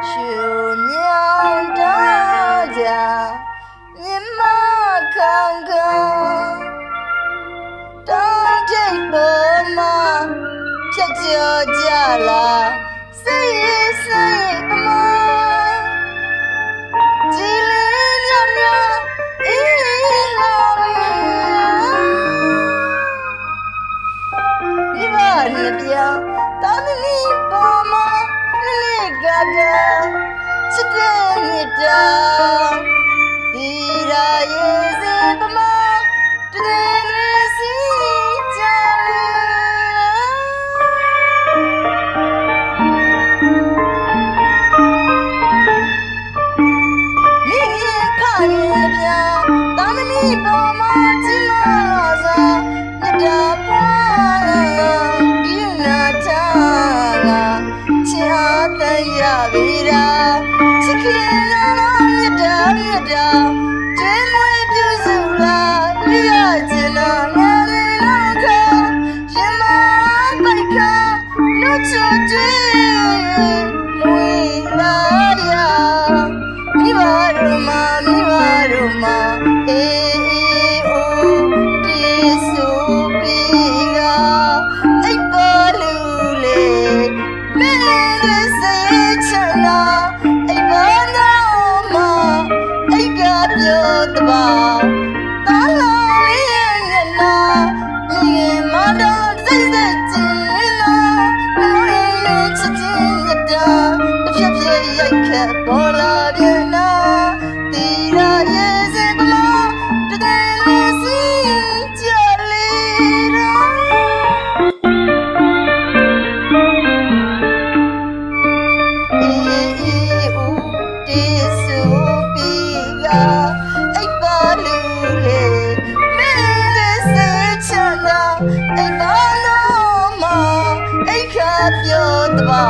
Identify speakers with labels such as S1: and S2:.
S1: ရှုမြောင်ထားကြမြမခံခံတောင်းထိပ်ပေါ်မှာဖြတ်ကျော်ကြလားစိတ်ရစိတ်ပမာကြည်လင်းမြမြအေးလာပြီမိဘနှစ်ပြားတာမီပေါ်မှာလေးကကချစ်တဲ့မြတ်တာဒီရာရဲ့စေပမာတည်းနေစီကြမိရင်ခရင်ပြတာမီပေါ်မှာချစ်လာစားမြတ်တာပွားဒီနာထားကချစ်အားတန်ရပြီရာချစ်ခင်လာမြတ်တာမြတ်တာကျင်းမွေးပြစုလာရရချင်လာငါလေးလောက်ခရင်မပိုက်ခနှုတ်ချွေမွေလာရမိဘတို့မှာအေးအိုတီဆူပီကအိပ်ပေါ်လူလေမင်းရဲ့စိတ်ချနာအိပ်ပေါ်တော့မအိပ်ကပြောတပါတာလာလေးရဲ့မျက်နှာမြင်မတော့စိတ်စိတ်ချင်နာလုံးရင်နဲ့ချစ်ချင်းမြတ်တာတစ်ဖြက်ဖြက်ရိုက်ခတ်ပေါ်လာပြန်နာတီရာရဲ့စေပမာတည်းလေးစီကြလေရာအေးဦးတီဆူပီကအိပ်ပါလူလေမင်းရဲ့စိတ်ချမ်းသာအိပ်ပါလို့မအိပ်ခါပြောတပါ